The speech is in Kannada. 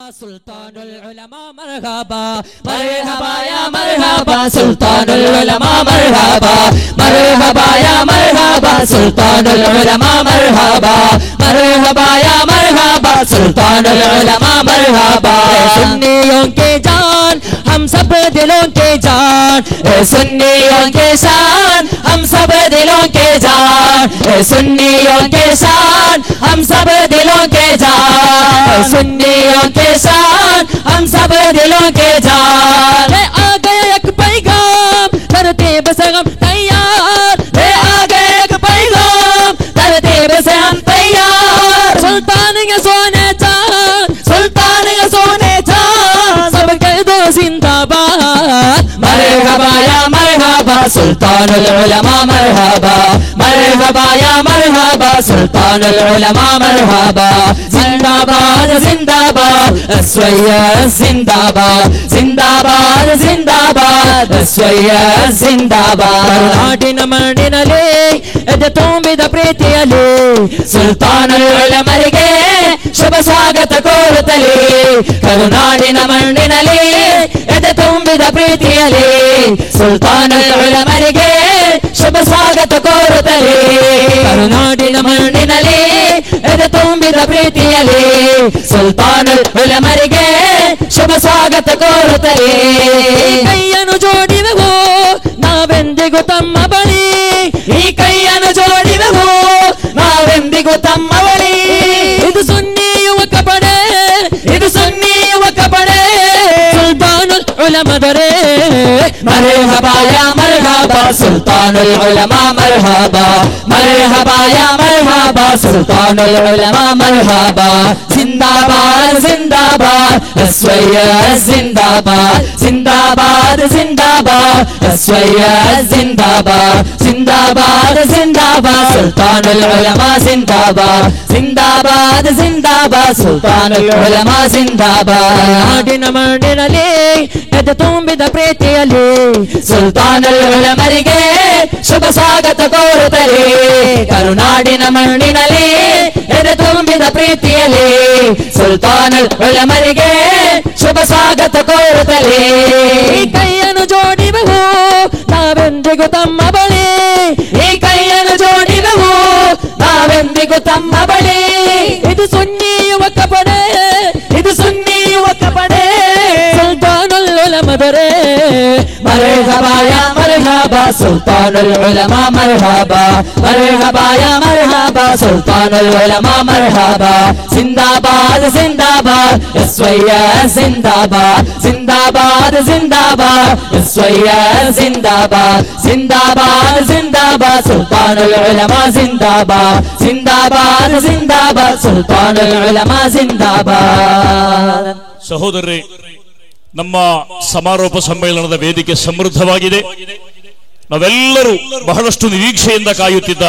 सुल्तानुल उलमा मरहबा मरहबा या मरहबा सुल्तानुल उलमा मरहबा मरहबा या मरहबा सुल्तानुल उलमा मरहबा मरहबा या मरहबा सुल्तानुल उलमा मरहबा। सुन्नियों के जान हम सब दिलों के जान, सुन्नियों के शान हम सब दिलों के जान, सुन्नियों के शान हम सब दिलों के जान, सुन्नियों के शान हम सब दिलों के जान। आ गए एक पैगाम तरतीब से हम तैयार, आ गए एक पैगाम तरतीब से हम तैयार। सुल्तान के सोने चांद, सुल्तान के सोने चांद सब कह दो जिंदाबाद। मरहबा या मरहबा सुल्तानुल उलमा मरहबा मरहबा या मरहबा सुल्तानुल उलमा मरहबा। जिंदाबाद जिंदाबाद सैयद जिंदाबाद जिंदाबाद जिंदाबाद सैयद जिंदाबाद। ನಾಡಿನ ಮಣ್ಣಿನಲ್ಲಿ ಎದೆ ತುಂಬಿದ ಪ್ರೀತಿಯಲ್ಲಿ ಸುಲ್ತಾನುಲ್ ಉಲಮರಿಗೆ ಶುಭ ಸ್ವಾಗತ ಕೋರುತ್ತಲೇ, ಕರುನಾಡಿನ ಮಣ್ಣಿನಲ್ಲಿ ಎದೆ ತುಂಬಿದ ಪ್ರೀತಿಯಲ್ಲಿ ಸುಲ್ತಾನುಲ್ ಉಲಮರಿಗೆ ಶುಭ ಸ್ವಾಗತ ಕೋರುತ್ತಲೇ, ಕರುನಾಡಿನ ಮಣ್ಣಿನಲ್ಲಿ ಎದೆ ತುಂಬಿದ ಪ್ರೀತಿಯಲ್ಲಿ ಸುಲ್ತಾನುಲ್ ಉಲಮರಿಗೆ ಶುಭ ಸ್ವಾಗತ ಕೋರುತ್ತಲೇ। ಕೈಯನ್ನು ಜೋಡಿವೆವು ನಾವೆಂದಿಗೂ ತಮ್ಮ ಬಳಿ, ಈ ಕೈಯನ್ನು ಜೋಡಿವೆವು ನಾವೆಂದಿಗೂ ತಮ್ಮ ಬಳಿ। ಇದು ಸುನ್ನಿ ಯುವಕ ಪಡೆ, ಇದು ಸುನ್ನಿ ಯುವಕ ಪಡೆ ಸುಲ್ತಾನುಲ್ ಉಲಮದರೆ। ಮರ್ಹಬಾ ಯಾ ಮರ್ಹಬಾ ಸುಲ್ತಾನುಲ್ ಉಲಮಾ ಮರ್ಹಬಾ ಮರ್ಹಬಾ ಯಾ ಮರ್ಹಬಾ ಸುಲ್ತಾನುಲ್ ಉಲಮಾ ಮರ್ಹಬಾ। जिंदाबाद जिंदाबाद सैयद जिंदाबाद जिंदाबाद जिंदाबाद सैयद जिंदाबाद जिंदाबाद जिंदाबाद सुल्तानुल उलमा जिंदाबाद जिंदाबाद जिंदाबाद सुल्तानुल उलमा जिंदाबाद। ನಾಡಿನ ಮಣ್ಣಿನಲ್ಲಿ ಎದೆ ತುಂಬಿದ ಪ್ರೀತಿಯಲ್ಲಿ ಸುಲ್ತಾನುಲ್ ಉಲಮರಿಗೆ ಶುಭ ಸ್ವಾಗತ ಕೋರುತ್ತಲೇ, ಕರುನಾಡಿನ ಮಣ್ಣಿನಲ್ಲಿ ಎದೆ ತುಂಬಿದ ಪ್ರೀತಿಯಲ್ಲಿ ಸುಲ್ತಾನುಲ್ ಉಲಮರಿಗೆ ಶುಭ ಸ್ವಾಗತ ಕೋರುತ್ತಲೇ। ಈ ಕೈಯನ್ನು ಜೋಡಿವೆವು ನಾವೆಂದಿಗೂ ತಮ್ಮ ಬಳಿ, ಈ ಕೈಯನ್ನು ಜೋಡಿವೆವು ನಾವೆಂದಿಗೂ ತಮ್ಮ ಬಳಿ। ಇದು ಸುನ್ನಿ ಯುವಕ ಪಡೆ, ಇದು ಸುನ್ನಿ ಯುವಕ ಪಡೆ ಸುಲ್ತಾನುಲ್ ಉಲಮದರೆ। ಮರ್ಹಬಾ ಯಾ ಮರ್ಹಬಾ ಸುಲ್ತಾನುಲ್ ಉಲಮಾ ಮರ್ಹಬಾ ಮರ್ಹಬಾ ಯಾ ಮರ್ಹಬಾ ಸುಲ್ತಾನುಲ್ ಉಲಮಾ ಮರ್ಹಬಾ। जिंदाबाद जिंदाबाद सैयद जिंदाबाद जिंदाबाद जिंदाबाद सैयद जिंदाबाद जिंदाबाद जिंदाबाद सुल्तानुल उलमा जिंदाबाद जिंदाबाद जिंदाबाद सुल्तानुल उलमा जिंदाबाद। ಸಹೋದರರೇ, ನಮ್ಮ ಸಮಾರೋಪ ಸಮ್ಮೇಳನದ ವೇದಿಕೆ ಸಮೃದ್ಧವಾಗಿದೆ. ನಾವೆಲ್ಲರೂ ಬಹಳಷ್ಟು ನಿರೀಕ್ಷೆಯಿಂದ ಕಾಯುತ್ತಿದ್ದ